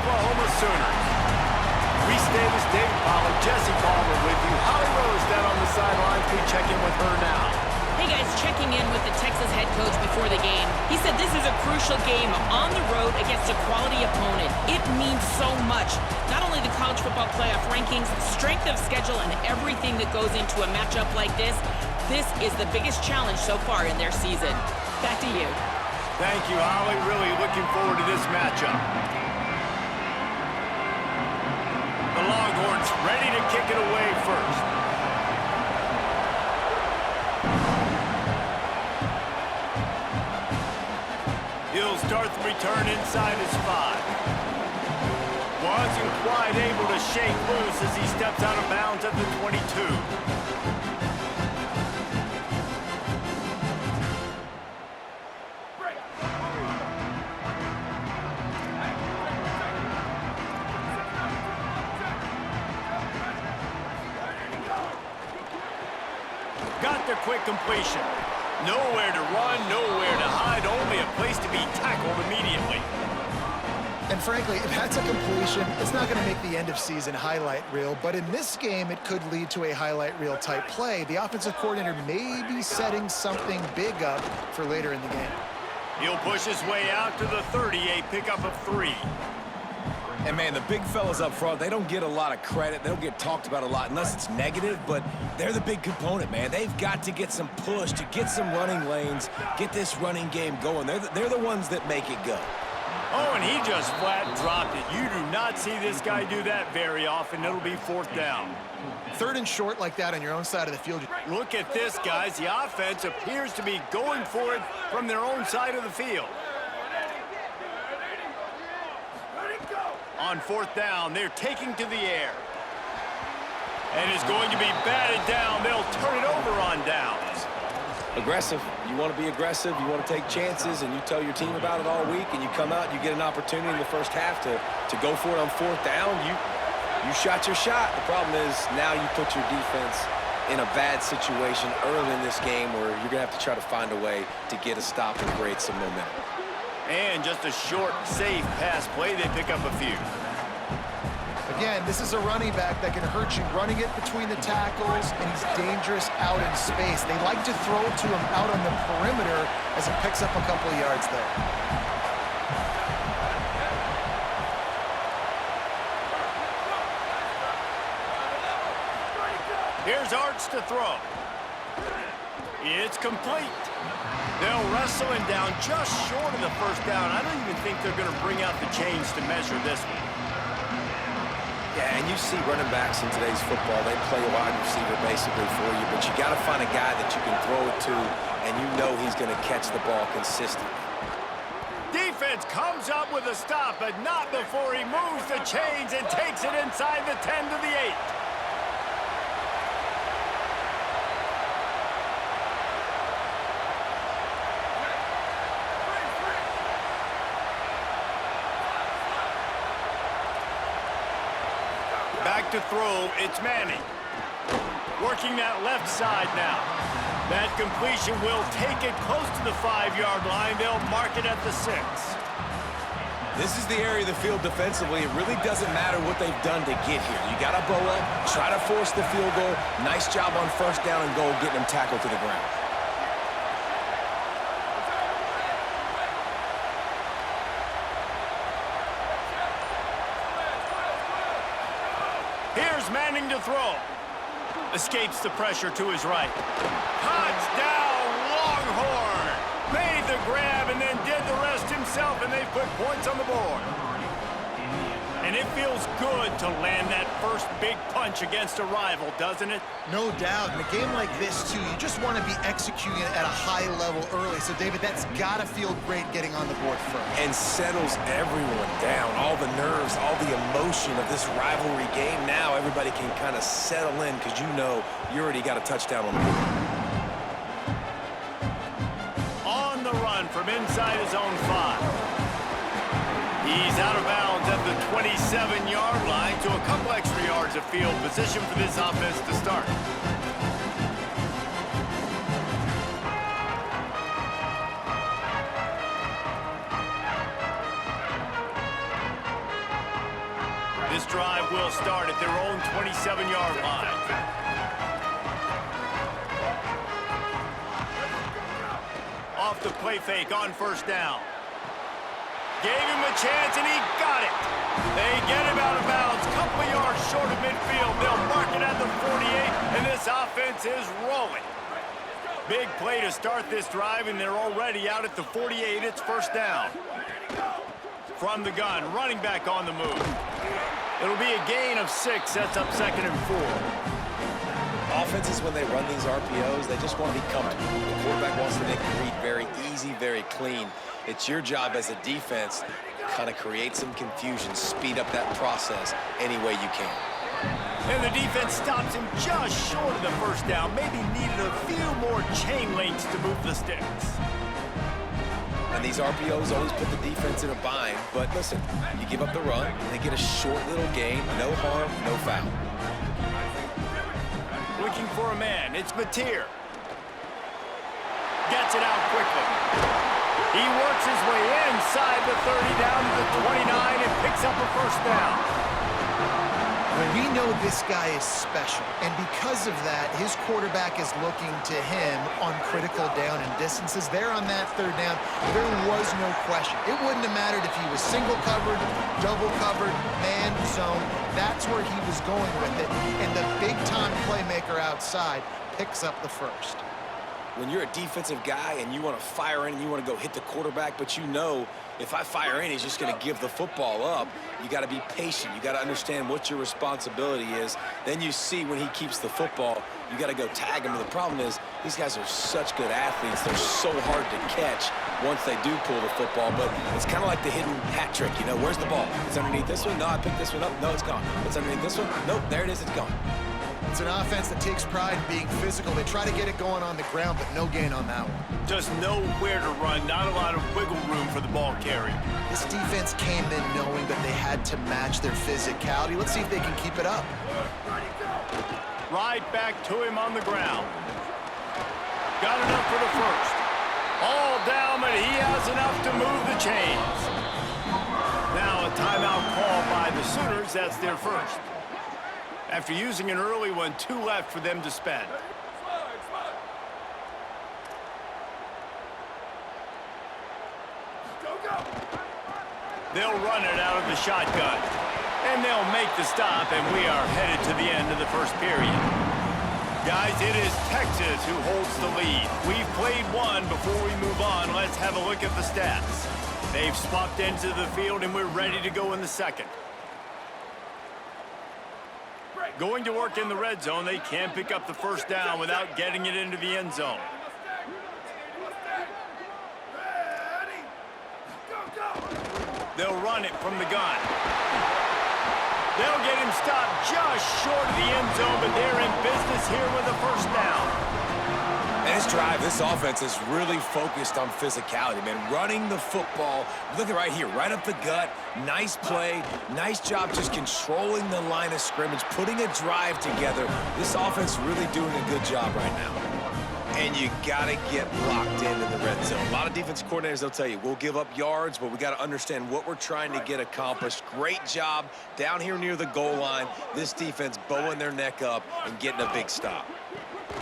Oklahoma Sooners. Reese Davis, David Pollard, Jesse Palmer with you. Holly Rose down on the sidelines. We check in with her now. Hey guys, checking in with the Texas head coach before the game. He said this is a crucial game on the road against a quality opponent. It means so much. Not only the college football playoff rankings, strength of schedule, and everything that goes into a matchup like this. This is the biggest challenge so far in their season. Back to you. Thank you, Holly. Really looking forward to this matchup. The Longhorns ready to kick it away first. He'll start the return inside his 5. Wasn't quite able to shake loose as he steps out of bounds at the 22. Got the quick completion. Nowhere to run, nowhere to hide, only a place to be tackled immediately. And frankly, if that's a completion, it's not going to make the end of season highlight reel, but in this game, it could lead to a highlight reel type play. The offensive coordinator may be setting something big up for later in the game. He'll push his way out to the 38, pickup of 3. And, man, the big fellas up front, they don't get a lot of credit. They don't get talked about a lot unless it's negative, but they're the big component, man. They've got to get some push, to get some running lanes, get this running game going. They're the ones that make it go. Oh, and he just flat dropped it. You do not see this guy do that very often. It'll be 4th down. 3rd and short like that on your own side of the field. Look at this, guys. The offense appears to be going for it from their own side of the field. On 4th down, they're taking to the air. And it's going to be batted down. They'll turn it over on downs. Aggressive. You want to be aggressive. You want to take chances, and you tell your team about it all week, and you come out, you get an opportunity in the first half to go for it on 4th down. You shot your shot. The problem is now you put your defense in a bad situation early in this game where you're going to have to try to find a way to get a stop and create some momentum. And just a short, safe pass play. They pick up a few. Again, this is a running back that can hurt you running it between the tackles, and he's dangerous out in space. They like to throw it to him out on the perimeter as he picks up a couple of yards there. Here's Arts to throw. It's complete. They'll wrestle him down just short of the 1st down. I don't even think they're going to bring out the chains to measure this one. Yeah, and you see running backs in today's football, they play a wide receiver basically for you, but you got to find a guy that you can throw it to, and you know he's going to catch the ball consistently. Defense comes up with a stop, but not before he moves the chains and takes it inside the 10 to the 8. Back to throw, it's Manning. Working that left side now. That completion will take it close to the 5-yard line. They'll mark it at the 6. This is the area of the field defensively. It really doesn't matter what they've done to get here. You got to bow up, try to force the field goal. Nice job on 1st down and goal, getting them tackled to the ground. Manning to throw. Escapes the pressure to his right. Touchdown, Longhorn! Made the grab and then did the rest himself, and they put points on the board. And it feels good to land that first big punch against a rival, doesn't it? No doubt. In a game like this, too, you just want to be executing it at a high level early. So, David, that's got to feel great getting on the board first. And settles everyone down. All the nerves, all the emotion of this rivalry game. Now everybody can kind of settle in because you know you already got a touchdown on the board. On the run from inside his own 5. He's out of bounds at the 27-yard line, to a couple extra yards of field position for this offense to start. This drive will start at their own 27-yard line. Off the play fake on first down. Gave him a chance, and he got it. They get him out of bounds, couple of yards short of midfield. They'll mark it at the 48, and this offense is rolling. Big play to start this drive, and they're already out at the 48. It's first down. From the gun, running back on the move. It'll be a gain of 6, sets up 2nd and 4. Offenses, when they run these RPOs, they just want to be comfortable. The quarterback wants to make the read very easy, very clean. It's your job as a defense to kind of create some confusion, speed up that process any way you can. And the defense stops him just short of the first down. Maybe needed a few more chain links to move the sticks. And these RPOs always put the defense in a bind. But listen, you give up the run, they get a short little gain, no harm, no foul. Looking for a man, it's Mateer. Gets it out quickly. He works his way inside the 30 down to the 29 and picks up a first down. We know this guy is special, and because of that, his quarterback is looking to him on critical down and distances. There on that 3rd down, there was no question. It wouldn't have mattered if he was single covered, double covered, man, zone. That's where he was going with it, and the big-time playmaker outside picks up the first. When you're a defensive guy and you want to fire in and you want to go hit the quarterback, but you know if I fire in, he's just going to give the football up, you got to be patient. You got to understand what your responsibility is. Then you see when he keeps the football, you got to go tag him. And the problem is these guys are such good athletes. They're so hard to catch once they do pull the football. But it's kind of like the hidden hat trick. You know, where's the ball? It's underneath this one. No, I picked this one up. No, it's gone. It's underneath this one. Nope, there it is. It's gone. It's an offense that takes pride in being physical. They try to get it going on the ground, but no gain on that one. Just nowhere to run, not a lot of wiggle room for the ball carrier. This defense came in knowing that they had to match their physicality. Let's see if they can keep it up. Right back to him on the ground. Got enough for the first. All down, but he has enough to move the chains. Now a timeout call by the Sooners. That's their first. After using an early one, 2 left for them to spend. They'll run it out of the shotgun. And they'll make the stop, and we are headed to the end of the first period. Guys, it is Texas who holds the lead. We've played one. Before we move on, let's have a look at the stats. They've swapped ends of the field, and we're ready to go in the second. Going to work in the red zone, they can't pick up the first down without getting it into the end zone. They'll run it from the gun. They'll get him stopped just short of the end zone, but they're in business here with a first down. And this drive, this offense is really focused on physicality, man. Running the football, look at right here, right up the gut. Nice play, nice job just controlling the line of scrimmage, putting a drive together. This offense really doing a good job right now. And you got to get locked in the red zone. A lot of defensive coordinators, they'll tell you, we'll give up yards, but we got to understand what we're trying to get accomplished. Great job down here near the goal line. This defense bowing their neck up and getting a big stop.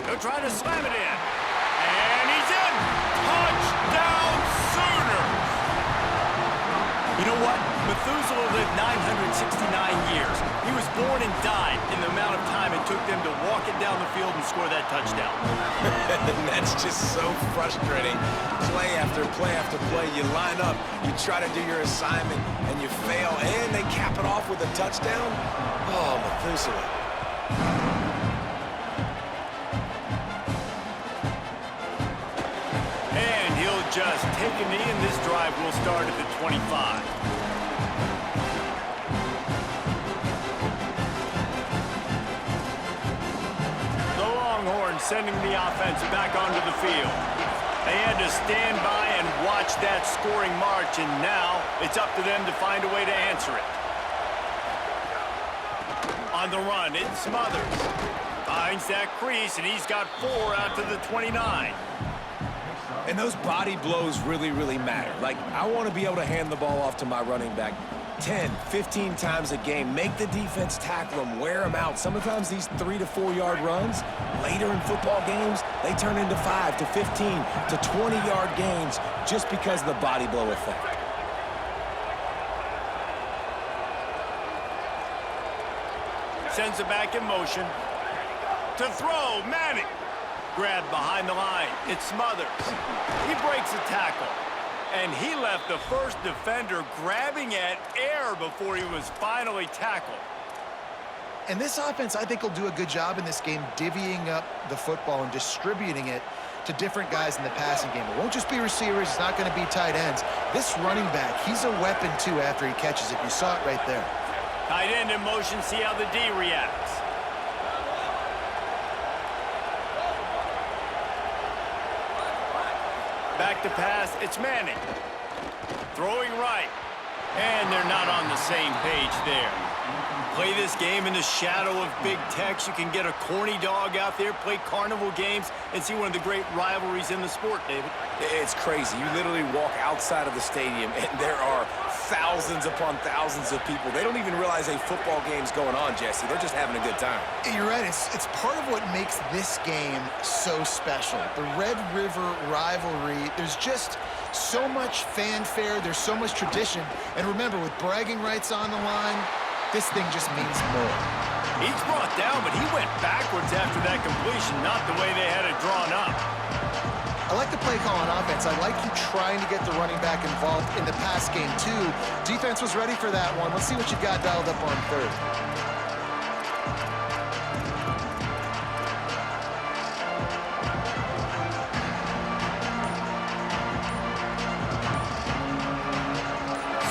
They'll try to slam it in. And he's in. Touchdown, Sooners. You know what? Methuselah lived 969 years. He was born and died in the amount of time it took them to walk it down the field and score that touchdown. That's just so frustrating. Play after play after play. You line up, you try to do your assignment, and you fail, and they cap it off with a touchdown? Oh, Methuselah. Just take a knee, and this drive will start at the 25. The Longhorns sending the offense back onto the field. They had to stand by and watch that scoring march, and now it's up to them to find a way to answer it. On the run, it Smothers. Finds that crease, and he's got 4 out to the 29. And those body blows really, really matter. Like, I want to be able to hand the ball off to my running back. 10, 15 times a game. Make the defense tackle them, wear them out. Sometimes these 3 to 4 yard runs, later in football games, they turn into 5 to 15 to 20-yard gains just because of the body blow effect. Sends it back in motion. To throw, Manning. Grabbed behind the line. It smothers. He breaks a tackle. And he left the first defender grabbing at air before he was finally tackled. And this offense, I think, will do a good job in this game divvying up the football and distributing it to different guys in the passing game. It won't just be receivers. It's not going to be tight ends. This running back, he's a weapon, too, after he catches it. You saw it right there. Tight end in motion. See how the D reacts. Back to pass, it's Manning. Throwing right. And they're not on the same page there. Play this game in the shadow of Big Tex. You can get a corny dog out there, play carnival games, and see one of the great rivalries in the sport, David. It's crazy. You literally walk outside of the stadium, and there are thousands upon thousands of people. They don't even realize a football game's going on, Jesse. They're just having a good time. You're right. It's part of what makes this game so special. The Red River rivalry, there's just so much fanfare. There's so much tradition. And remember, with bragging rights on the line, this thing just means more. He's brought down, but he went backwards after that completion, not the way they had it drawn up. I like the play call on offense. I like you trying to get the running back involved in the pass game, too. Defense was ready for that one. Let's see what you got dialed up on third.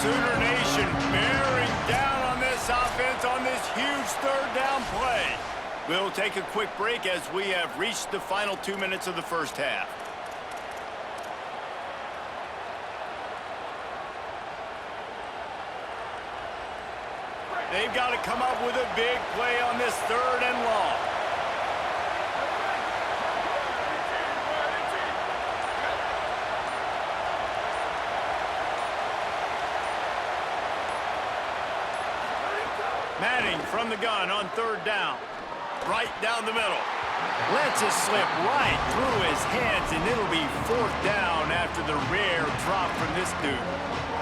Sooner Nation bearing down on this offense on this huge third down play. We'll take a quick break as we have reached the final 2 minutes of the first half. They've got to come up with a big play on this third and long. Manning from the gun on third down. Right down the middle. Lets it slip right through his hands, and it'll be fourth down after the rare drop from this dude.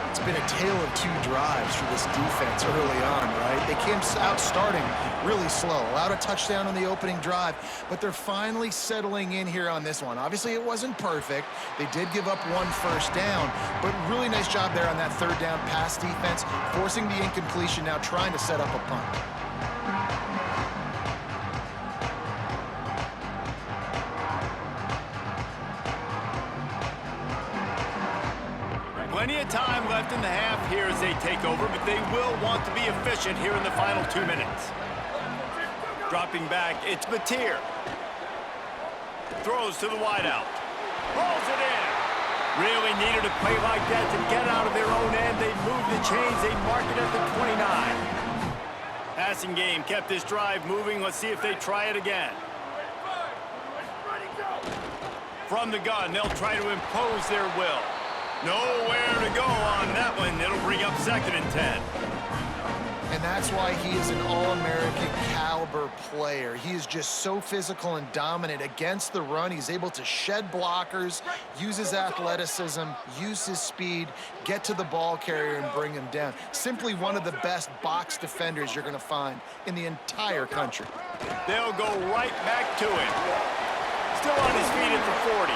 It's been a tale of two drives for this defense early on, right? They came out starting really slow, allowed a touchdown on the opening drive, but they're finally settling in here on this one. Obviously, it wasn't perfect. They did give up one first down, but really nice job there on that third down pass defense, forcing the incompletion, now trying to set up a punt. Plenty of time left in the half here as they take over, but they will want to be efficient here in the final 2 minutes. Dropping back, it's Mateer. Throws to the wideout. Pulls it in. Really needed a play like that to get out of their own end. They move the chains. They mark it at the 29. Passing game kept this drive moving. Let's see if they try it again. From the gun, they'll try to impose their will. Nowhere to go on that one. It'll bring up 2nd and 10. And that's why he is an All-American caliber player. He is just so physical and dominant against the run. He's able to shed blockers, use his athleticism, use his speed, get to the ball carrier and bring him down. Simply one of the best box defenders you're going to find in the entire country. They'll go right back to him. Still on his feet at the 40.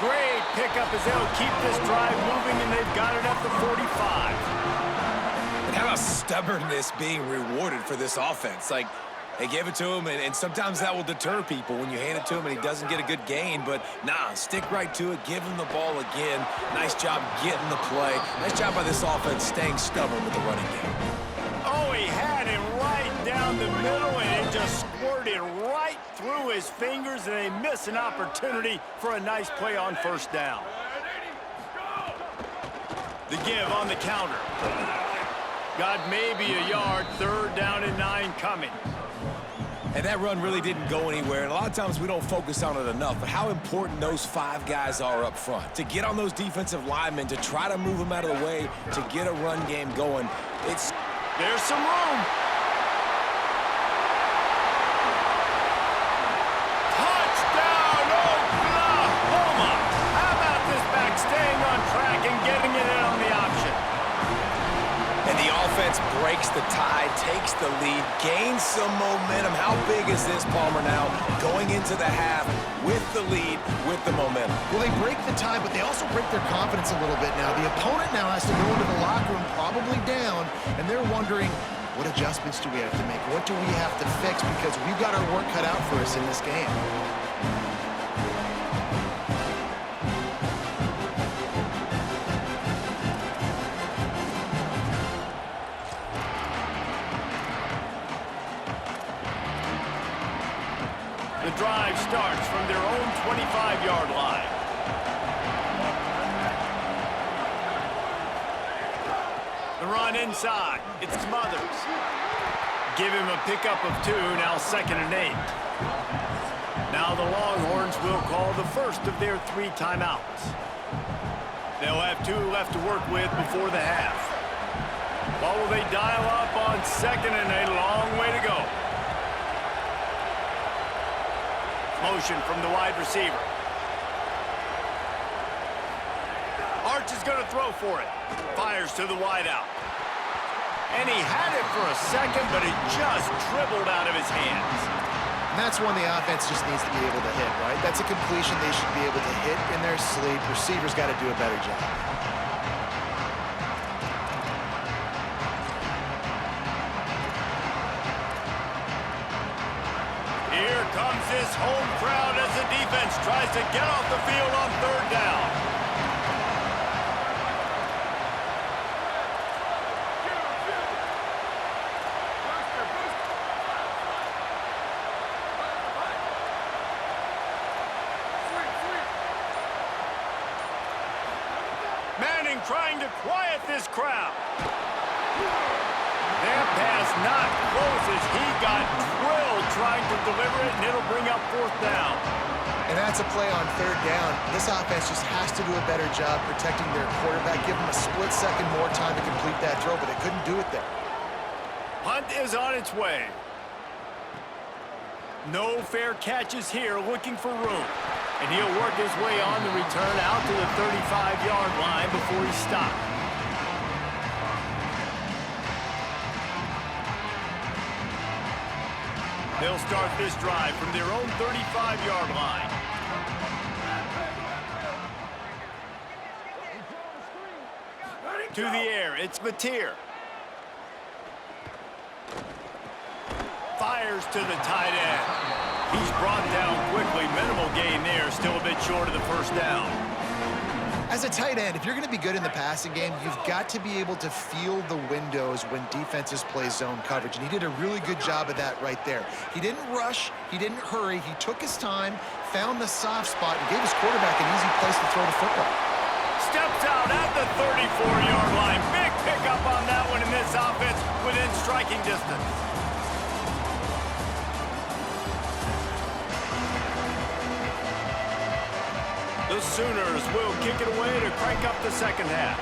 Great pickup as they'll keep this drive moving, and they've got it at the 45. And how about stubbornness being rewarded for this offense? Like, they gave it to him, and sometimes that will deter people when you hand it to him and he doesn't get a good gain. But, nah, stick right to it. Give him the ball again. Nice job getting the play. Nice job by this offense staying stubborn with the running game. Oh, he had him right down the middle, and it just squirted right through his fingers, and they miss an opportunity for a nice play on first down. The give on the counter. Got maybe a yard, 3rd down and 9 coming. And that run really didn't go anywhere, and a lot of times we don't focus on it enough, but how important those 5 guys are up front. To get on those defensive linemen, to try to move them out of the way, to get a run game going. There's some room. Touchdown, Oklahoma! How about this back staying on track and getting it in on the option? And the offense breaks the tie, takes the lead, gains some momentum. How big is this, Palmer, now going into the half with the lead, with the momentum? Well, they break the tie, but they also break their confidence a little bit now. The opponent now has to go into the locker room probably down, and they're wondering, what adjustments do we have to make? What do we have to fix? Because we've got our work cut out for us in this game. The drive starts from their own 25-yard line. The run inside. It's Smothers. Give him a pickup of 2, now 2nd and 8. Now the Longhorns will call the first of their 3 timeouts. They'll have 2 left to work with before the half. What will they dial up on 2nd and a long way to go? Motion from the wide receiver. Arch is going to throw for it. Fires to the wideout. And he had it for a second, but it just dribbled out of his hands. And that's one the offense just needs to be able to hit, right? That's a completion they should be able to hit in their sleep. Receivers got to do a better job. Here comes this home crowd as the defense tries to get off the field on 3rd down. Manning trying to quiet this crowd. That pass not close as he got drilled trying to deliver it, and it'll bring up 4th down. And that's a play on 3rd down. This offense just has to do a better job protecting their quarterback. Give him a split second more time to complete that throw, but they couldn't do it there. Punt is on its way. No fair catches here, looking for room. And he'll work his way on the return out to the 35-yard line before he stopped. They'll start this drive from their own 35-yard line. To the air, it's Mateer. Fires to the tight end. He's brought down quickly. Minimal gain there, still a bit short of the 1st down. As a tight end, if you're going to be good in the passing game, you've got to be able to feel the windows when defenses play zone coverage, and he did a really good job of that right there. He didn't rush, he didn't hurry, he took his time, found the soft spot, and gave his quarterback an easy place to throw the football. Steps out at the 34-yard line. Big pickup on that one in this offense within striking distance. The Sooners will kick it away to crank up the 2nd half.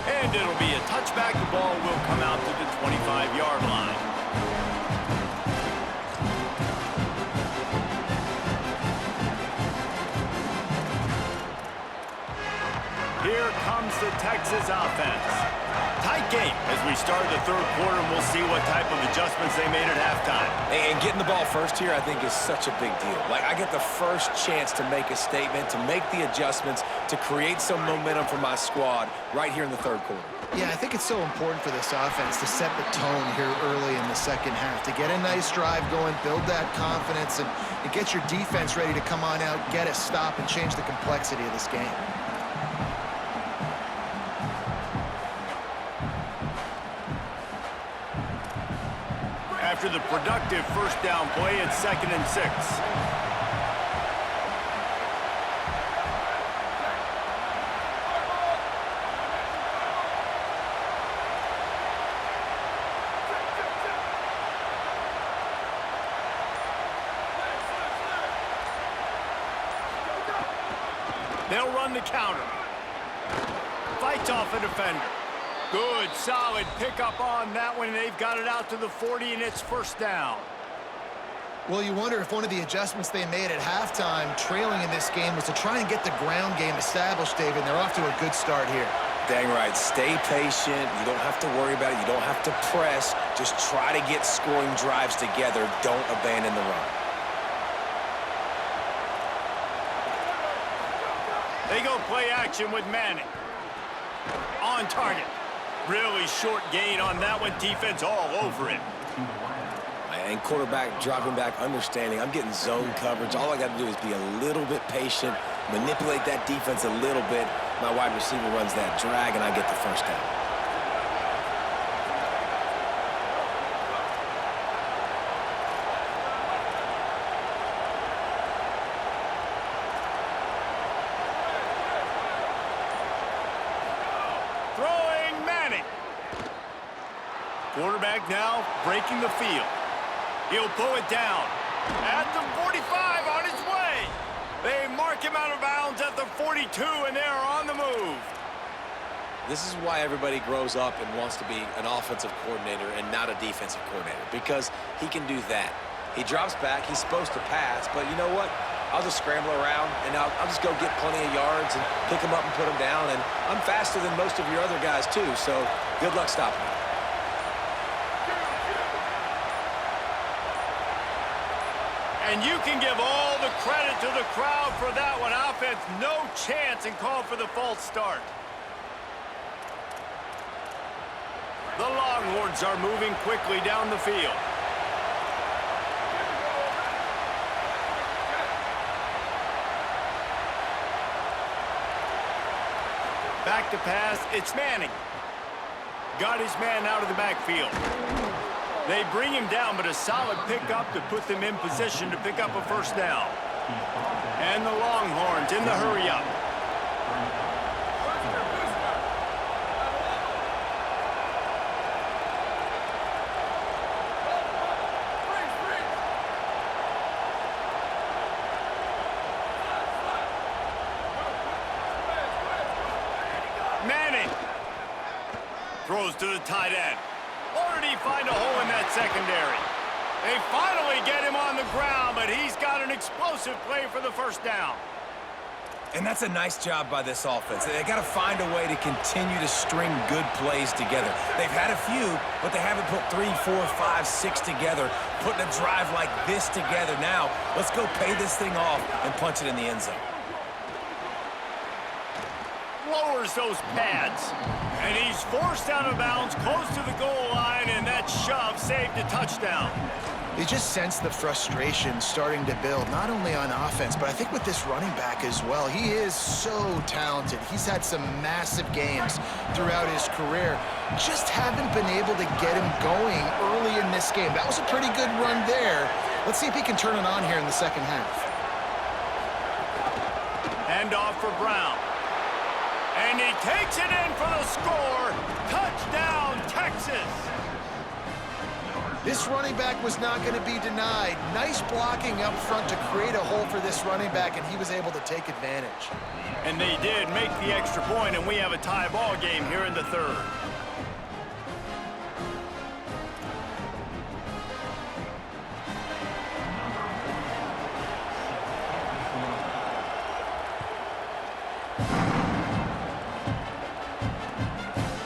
And it'll be a touchback. The ball will come out to the 25-yard line. Here comes the Texas offense. Tight game as we start the 3rd quarter, and we'll see what type of adjustments they made at halftime. And getting the ball first here, I think, is such a big deal. Like, I get the first chance to make a statement, to make the adjustments, to create some momentum for my squad right here in the 3rd quarter. Yeah, I think it's so important for this offense to set the tone here early in the 2nd half, to get a nice drive going, build that confidence, and get your defense ready to come on out, get a stop, and change the complexity of this game. After the productive 1st down play, it's 2nd and 6. They'll run the counter. Fights off a defender. Good, solid pickup on that one. They've got it out to the 40, and it's first down. Well, you wonder if one of the adjustments they made at halftime, trailing in this game, was to try and get the ground game established, David. They're off to a good start here. Dang right. Stay patient. You don't have to worry about it. You don't have to press. Just try to get scoring drives together. Don't abandon the run. They go play action with Manning. On target. Really short gain on that one. Defense all over him. And quarterback dropping back, understanding I'm getting zone coverage. All I got to do is be a little bit patient, manipulate that defense a little bit. My wide receiver runs that drag, and I get the first down. Throwing Manning. Quarterback now breaking the field. He'll pull it down at the 45 on his way. They mark him out of bounds at the 42, and they're on the move. This is why everybody grows up and wants to be an offensive coordinator and not a defensive coordinator, because he can do that. He drops back. He's supposed to pass, but you know what? I'll just scramble around, and I'll just go get plenty of yards and pick him up and put him down, and I'm faster than most of your other guys, too, so good luck stopping me. And you can give all the credit to the crowd for that one. Offense, no chance, and call for the false start. The Longhorns are moving quickly down the field. Back to pass, it's Manning. Got his man out of the backfield. They bring him down, but a solid pickup to put them in position to pick up a first down. And the Longhorns in the hurry-up. Manning throws to the tight end. Or did he find a hole in that secondary? They finally get him on the ground, but he's got an explosive play for the first down. And that's a nice job by this offense. They got to find a way to continue to string good plays together. They've had a few, but they haven't put 3, 4, 5, 6 together, putting a drive like this together. Now, let's go pay this thing off and punch it in the end zone. Lowers those pads, and he's forced out of bounds close to the goal line, and that shove saved a touchdown. You just sense the frustration starting to build, not only on offense, but I think with this running back as well. He is so talented. He's had some massive games throughout his career. Just haven't been able to get him going early in this game. That was a pretty good run there. Let's see if he can turn it on here in the second half. Hand off for Brown. And he takes it in for the score. Touchdown, Texas. This running back was not going to be denied. Nice blocking up front to create a hole for this running back, and he was able to take advantage. And they did make the extra point, and we have a tie ball game here in the third.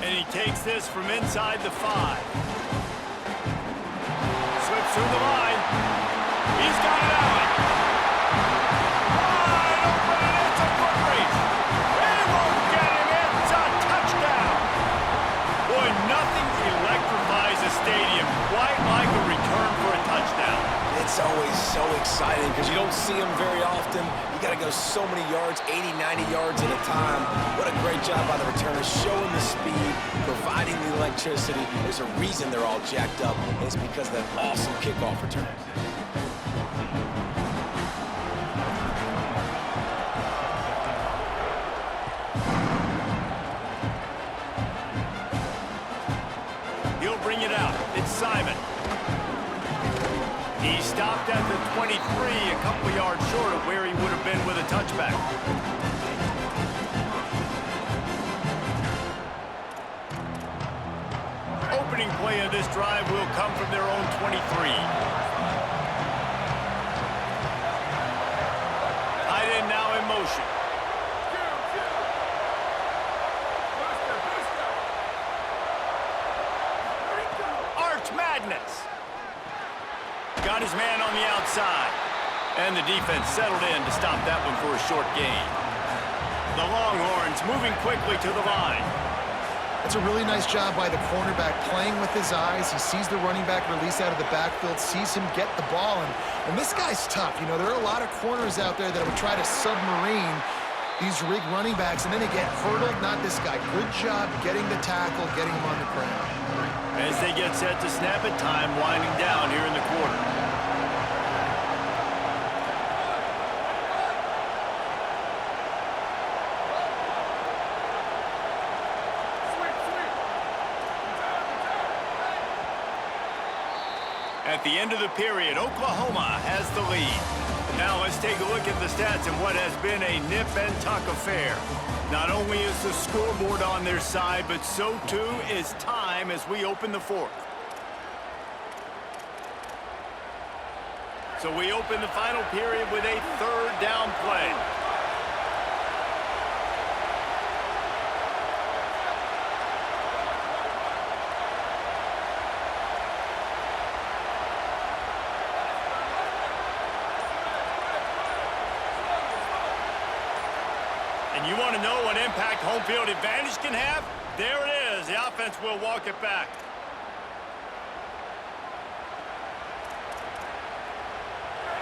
And he takes this from inside the 5. Slips through the line. He's got it out. Wide open, and it's a foot race. They won't get him. It's a touchdown. Boy, nothing electrifies a stadium quite like a return for a touchdown. It's always so exciting because you don't see them very often. You got to go so many yards, 80, 90 yards at a time. What a great job by the returners, showing the speed, providing the electricity. There's a reason they're all jacked up, and it's because of that awesome kickoff return. He'll bring it out. It's Simon. He stopped at the 23, a couple yards short of where he would have been with a touchback. play of this drive will come from their own 23. Tight end now in motion. Arch Madness. Got his man on the outside. And the defense settled in to stop that one for a short gain. The Longhorns moving quickly to the line. It's a really nice job by the cornerback playing with his eyes. He sees the running back release out of the backfield, sees him get the ball, and this guy's tough. You know, there are a lot of corners out there that would try to submarine these rig running backs, and then they get hurdled. Not this guy. Good job getting the tackle, getting him on the ground. As they get set to snap it, time winding down here in the quarter. At the end of the period, Oklahoma has the lead. Now let's take a look at the stats and what has been a nip and tuck affair. Not only is the scoreboard on their side, but so too is time as we open the fourth. So we open the final period with a third down play. And you want to know what impact home field advantage can have? There it is. The offense will walk it back.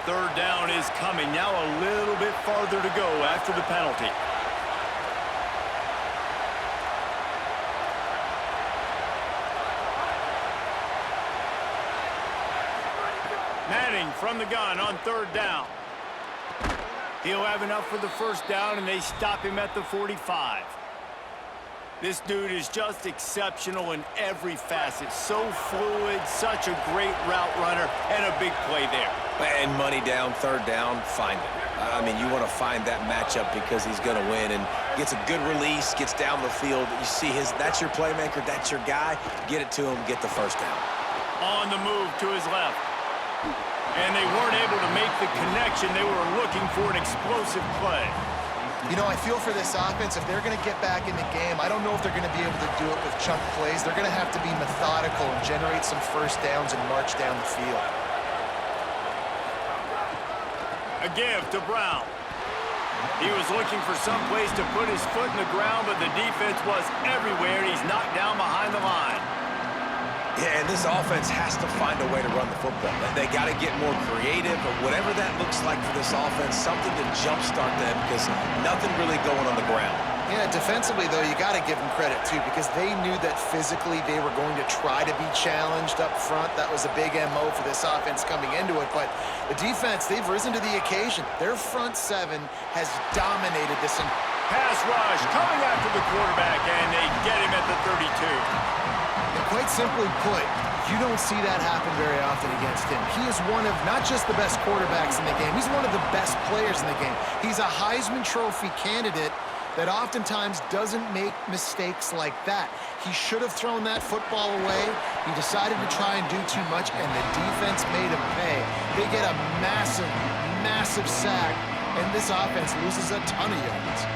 Third down is coming. Now a little bit farther to go after the penalty. Manning from the gun on third down. He'll have enough for the first down, and they stop him at the 45. This dude is just exceptional in every facet. So fluid, such a great route runner, and a big play there. And money down, third down, find him. I mean, you want to find that matchup because he's going to win, and gets a good release, gets down the field. You see that's your playmaker, that's your guy. Get it to him, get the first down. On the move to his left. And they weren't able to make the connection. They were looking for an explosive play. You know, I feel for this offense, if they're going to get back in the game, I don't know if they're going to be able to do it with chunk plays. They're going to have to be methodical and generate some first downs and march down the field. A give to Brown. He was looking for some place to put his foot in the ground, but the defense was everywhere. He's knocked down behind the line. Yeah, and this offense has to find a way to run the football. They got to get more creative, or whatever that looks like for this offense, something to jumpstart them, because nothing really going on the ground. Yeah, defensively, though, you got to give them credit, too, because they knew that physically they were going to try to be challenged up front. That was a big MO for this offense coming into it. But the defense, they've risen to the occasion. Their front seven has dominated this. Pass rush coming after the quarterback, and they get him at the 32. Quite simply put, you don't see that happen very often against him. He is one of not just the best quarterbacks in the game, he's one of the best players in the game. He's a Heisman Trophy candidate that oftentimes doesn't make mistakes like that. He should have thrown that football away. He decided to try and do too much, and the defense made him pay. They get a massive, massive sack, and this offense loses a ton of yards.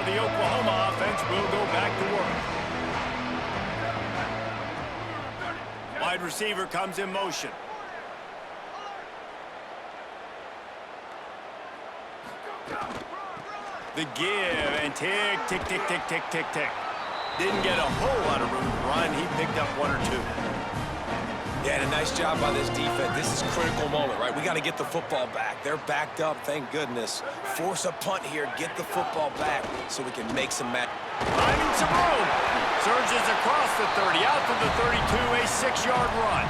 The Oklahoma offense will go back to work. Wide receiver comes in motion. The give, and tick, tick, tick, tick, tick, tick, tick. Didn't get a whole lot of room to run. He picked up one or two. Yeah, and a nice job by this defense. This is a critical moment, right? We got to get the football back. They're backed up, thank goodness. Force a punt here, get the football back so we can make some match. Finding some room. Surges across the 30, out to the 32, a 6-yard run.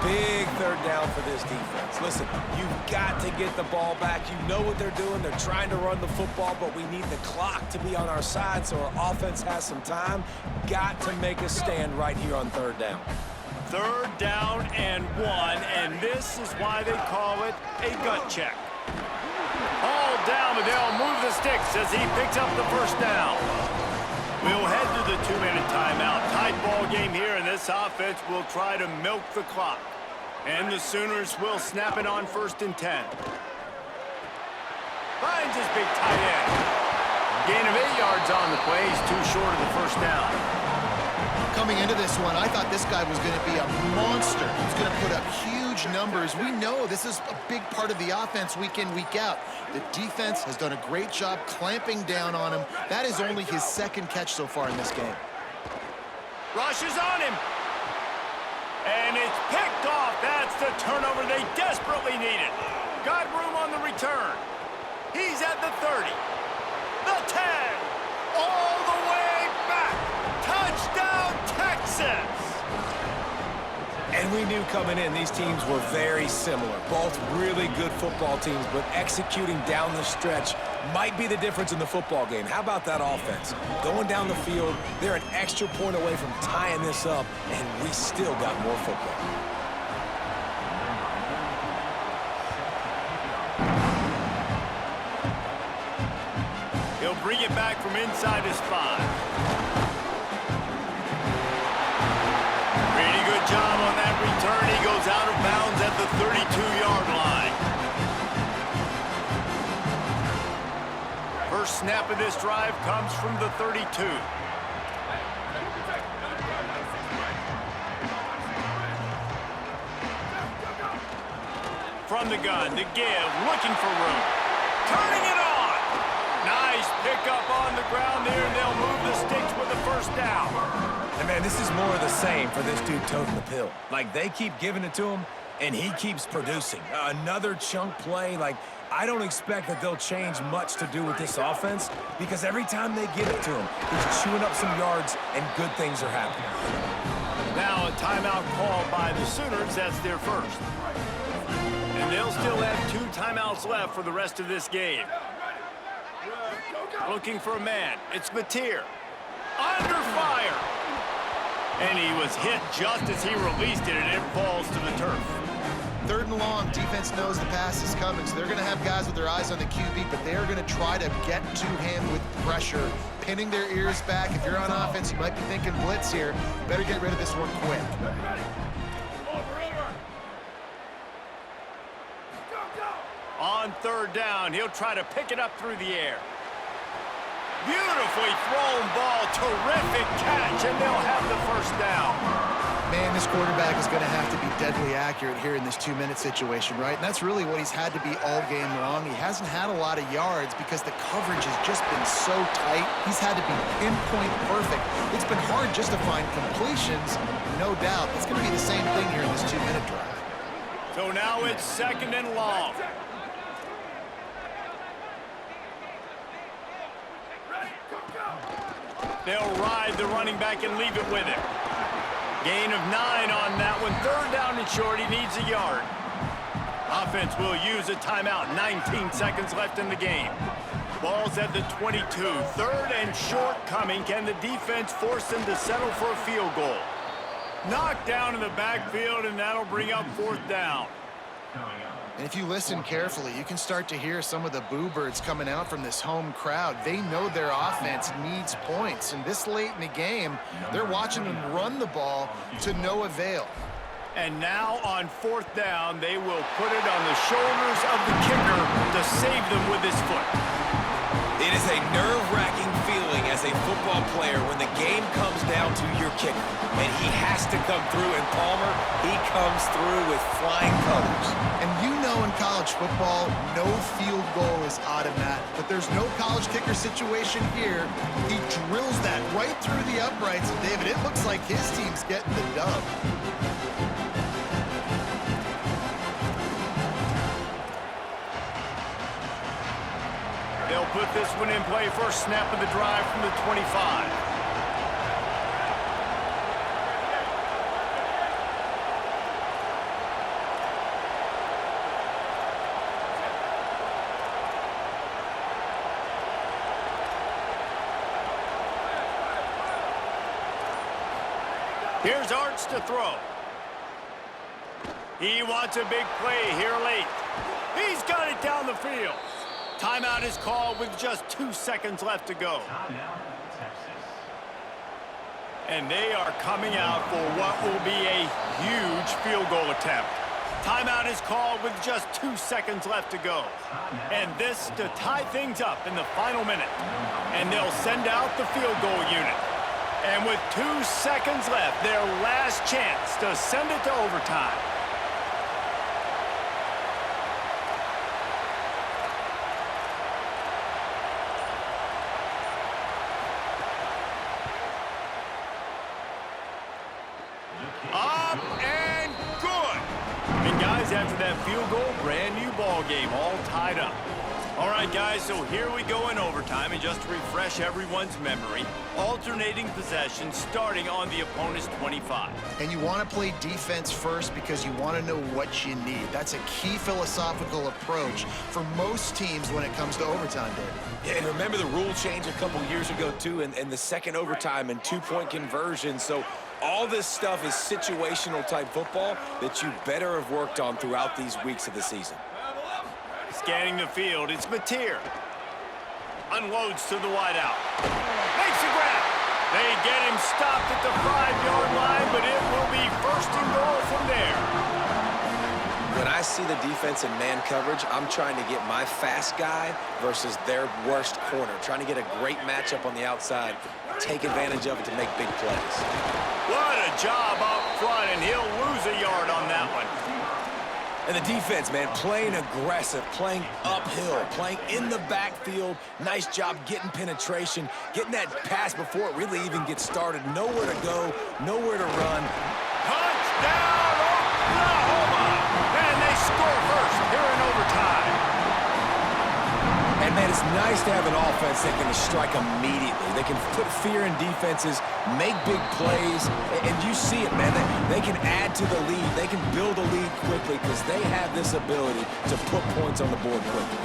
Big third down for this defense. Listen, you've got to get the ball back. You know what they're doing. They're trying to run the football, but we need the clock to be on our side so our offense has some time. Got to make a stand right here on third down. Third down and 1, and this is why they call it a gut check. Ball down, but they'll move the sticks as he picks up the first down. We'll head to the 2-minute timeout. Tight ball game here, and this offense will try to milk the clock. And the Sooners will snap it on 1st and 10. Finds his big tight end. Gain of 8 yards on the play. He's too short of the first down. Coming into this one, I thought this guy was going to be a monster. He's going to put up huge numbers. We know this is a big part of the offense week in, week out. The defense has done a great job clamping down on him. That is only his 2nd catch so far in this game. Rushes on him. And it's picked off. That's the turnover they desperately needed. Got room on the return. He's at the 30. The 10. All the way back. Touchdown, Texas! And we knew coming in, these teams were very similar. Both really good football teams, but executing down the stretch might be the difference in the football game. How about that offense? Going down the field, they're an extra point away from tying this up, and we still got more football. He'll bring it back from inside his 5. Pretty good job on that return. He goes out of bounds at the 32-yard line. First snap of this drive comes from the 32. From the gun, the give, looking for room. Turning it on. Nice pickup on the ground there, and they'll move the sticks with the first down. And man, this is more of the same for this dude toting the pill. Like, they keep giving it to him, and he keeps producing. Another chunk play. Like, I don't expect that they'll change much to do with this offense, because every time they give it to him, he's chewing up some yards, and good things are happening. Now a timeout called by the Sooners. That's their first. And they'll still have 2 timeouts left for the rest of this game. Looking for a man. It's Mateer. Under fire. And he was hit just as he released it, and it falls to the turf. 3rd and long, defense knows the pass is coming, so they're going to have guys with their eyes on the QB, but they're going to try to get to him with pressure, pinning their ears back. If you're on offense, you might be thinking blitz here. You better get rid of this one quick. On 3rd down, he'll try to pick it up through the air. Beautifully thrown ball, terrific catch, and they'll have the first down. Man, this quarterback is going to have to be deadly accurate here in this 2-minute situation, right? And that's really what he's had to be all game long. He hasn't had a lot of yards because the coverage has just been so tight. He's had to be pinpoint perfect. It's been hard just to find completions, no doubt. It's going to be the same thing here in this 2-minute drive. So now it's 2nd and long. They'll ride the running back and leave it with him. Gain of 9 on that one. 3rd down and short. He needs a yard. Offense will use a timeout. 19 seconds left in the game. Ball's at the 22. 3rd and short coming. Can the defense force them to settle for a field goal? Knocked down in the backfield, and that'll bring up 4th down. And if you listen carefully, you can start to hear some of the boo birds coming out from this home crowd. They know their offense needs points. And this late in the game, they're watching them run the ball to no avail. And now on 4th down, they will put it on the shoulders of the kicker to save them with his foot. It is a nerve-wracking feeling as a football player when the game comes down to your kicker. And he has to come through, and Palmer, he comes through with flying colors. And you know in college football, no field goal is automatic. But there's no college kicker situation here. He drills that right through the uprights. And David, it looks like his team's getting the dub. They'll put this one in play. First snap of the drive from the 25. Here's Arts to throw. He wants a big play here late. He's got it down the field. Timeout is called with just 2 seconds left to go. And they are coming out for what will be a huge field goal attempt. Timeout is called with just 2 seconds left to go. And this to tie things up in the final minute. And they'll send out the field goal unit. And with 2 seconds left, their last chance to send it to overtime. Up and good. And guys, after that field goal, brand new ball game, all tied up. All right, guys, so here we go in overtime, and just to refresh everyone's memory, alternating possession starting on the opponent's 25. And you want to play defense first because you want to know what you need. That's a key philosophical approach for most teams when it comes to overtime, David. Yeah, and remember the rule change a couple years ago, too, and the second overtime and two-point conversion. So all this stuff is situational type football that you better have worked on throughout these weeks of the season. Scanning the field, it's Mateer. Unloads to the wideout. Makes a grab. They get him stopped at the 5-yard line, but it will be first and goal from there. When I see the defense in man coverage, I'm trying to get my fast guy versus their worst corner. Trying to get a great matchup on the outside, take advantage of it to make big plays. What a job up front, and he'll lose a yard on that one. And the defense, man, playing aggressive, playing uphill, playing in the backfield. Nice job getting penetration, getting that pass before it really even gets started. Nowhere to go, nowhere to run. Touchdown, Oklahoma! And they score first here in overtime. And, man, it's nice to have an offense that can strike immediately. They can put fear in defenses, make big plays, and you see it, man. They can add to the lead. They can build a lead quickly because they have this ability to put points on the board quickly.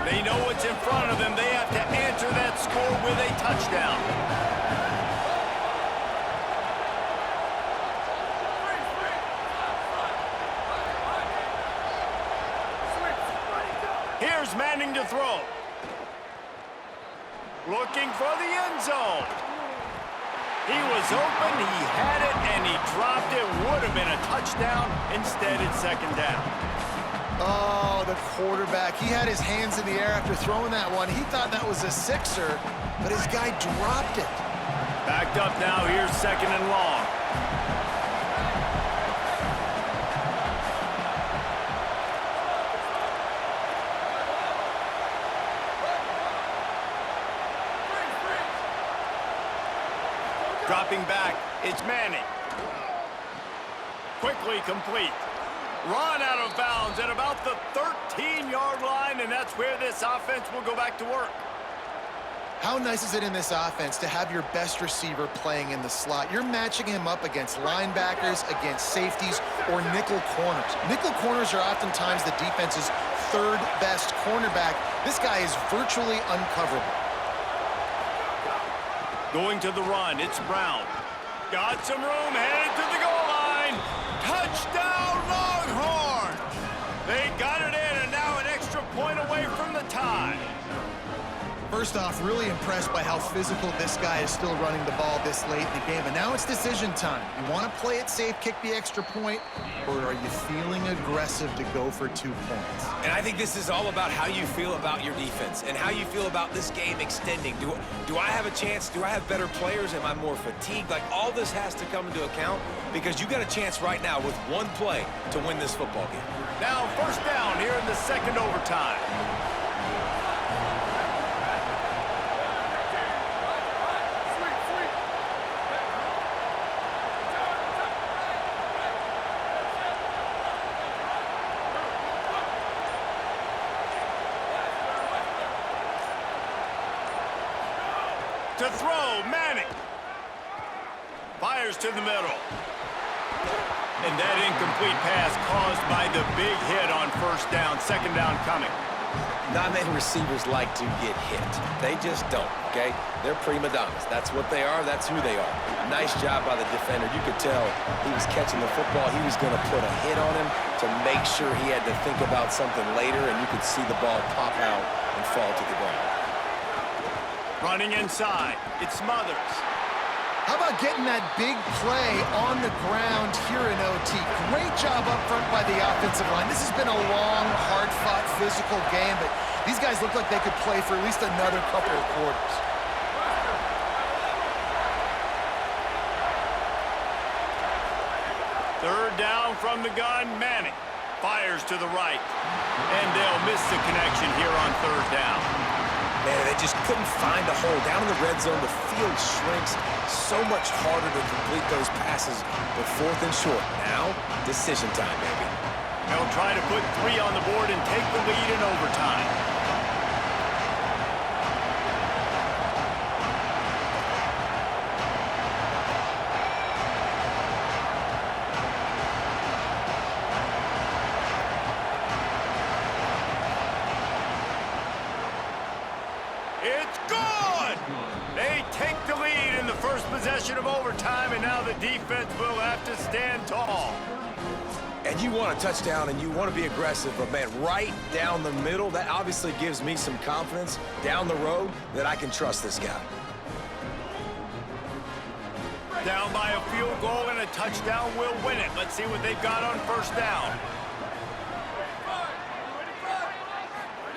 They know what's in front of them. They have to answer that score with a touchdown. Here's Manning to throw. Looking for the end zone. He was open, he had it, and he dropped it. Would have been a touchdown. Instead, it's second down. Oh, the quarterback. He had his hands in the air after throwing that one. He thought that was a sixer, but his guy dropped it. Backed up now. Here's second and long. Dropping back, it's Manning. Quickly complete. Run out of bounds at about the 13-yard line, and that's where this offense will go back to work. How nice is it in this offense to have your best receiver playing in the slot? You're matching him up against linebackers, against safeties, or nickel corners. Nickel corners are oftentimes the defense's third best cornerback. This guy is virtually uncoverable. Going to the run, it's Brown. Got some room, headed to the goal line. Touchdown, Longhorns! They got it in, and now an extra point away from the tie. First off, really impressed by how physical this guy is still running the ball this late in the game. And now it's decision time. You want to play it safe, kick the extra point, or are you feeling aggressive to go for 2 points? And I think this is all about how you feel about your defense and how you feel about this game extending. Do I have a chance? Do I have better players? Am I more fatigued? Like, all this has to come into account because you got a chance right now with one play to win this football game. Now first down here in the second overtime. To throw, Manning. Fires to the middle. And that incomplete pass caused by the big hit on first down. Second down coming. Not many receivers like to get hit. They just don't, okay? They're prima donnas. That's what they are. That's who they are. Nice job by the defender. You could tell he was catching the football. He was going to put a hit on him to make sure he had to think about something later, and you could see the ball pop out and fall to the ground. Running inside. It's Smothers. How about getting that big play on the ground here in OT? Great job up front by the offensive line. This has been a long, hard-fought, physical game, but these guys look like they could play for at least another couple of quarters. Third down from the gun, Manning. Fires to the right. And they'll miss the connection here on third down. Man, they just couldn't find a hole. Down in the red zone, the field shrinks. So much harder to complete those passes, but fourth and short. Now, decision time, baby. They'll try to put 3 on the board and take the lead in overtime. It's good! They take the lead in the first possession of overtime, and now the defense will have to stand tall. And you want a touchdown, and you want to be aggressive, but, man, right down the middle, that obviously gives me some confidence down the road that I can trust this guy. Down by a field goal and a touchdown will win it. Let's see what they've got on first down.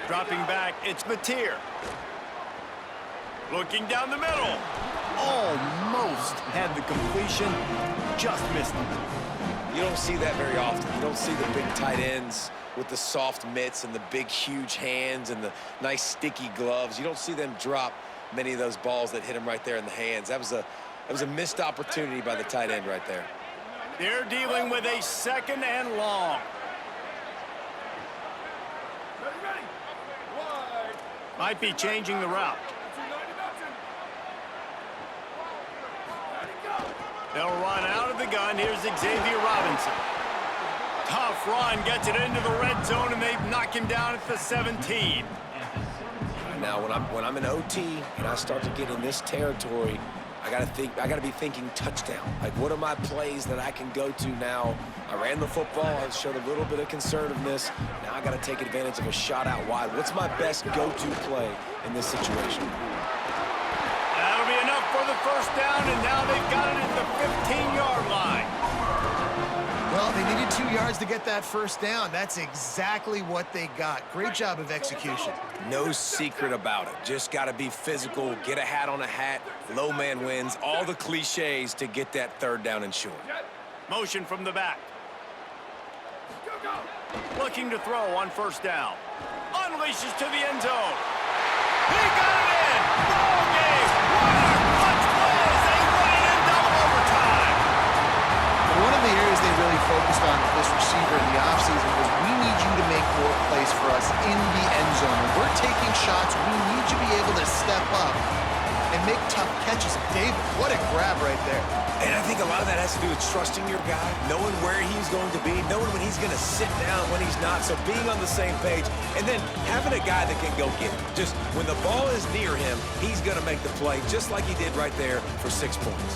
Dropping back, it's Mateer. Looking down the middle. Almost had the completion, just missed it. You don't see that very often. You don't see the big tight ends with the soft mitts and the big, huge hands and the nice, sticky gloves. You don't see them drop many of those balls that hit them right there in the hands. That was a missed opportunity by the tight end right there. They're dealing with a second and long. Might be changing the route. They'll run out of the gun. Here's Xavier Robinson. Tough run, gets it into the red zone, and they knock him down at the 17. Now, when I'm in OT and I start to get in this territory, I gotta be thinking touchdown. Like, what are my plays that I can go to now? I ran the football, I showed a little bit of conservativeness. Now I gotta take advantage of a shot out wide. What's my best go-to play in this situation? That'll be enough for the first down, and now they've got it at the 15-yard line. Well, they needed 2 yards to get that first down. That's exactly what they got. Great job of execution. No secret about it. Just got to be physical, get a hat on a hat, low man wins, all the cliches to get that third down and short. Motion from the back. Looking to throw on first down. Unleashes to the end zone. He got it in! Ball game! What a clutch play as they win it in double overtime! One of the areas they really focused on with this receiver in the offseason was, we need you to make more plays for us in the end zone. When we're taking shots, we need you to be able to step up and make tough catches. David, what a grab right there. And I think a lot of that has to do with trusting your guy, knowing where he's going to be, knowing when he's going to sit down, when he's not, so being on the same page, and then having a guy that can go get it. Just when the ball is near him, he's going to make the play, just like he did right there for 6 points.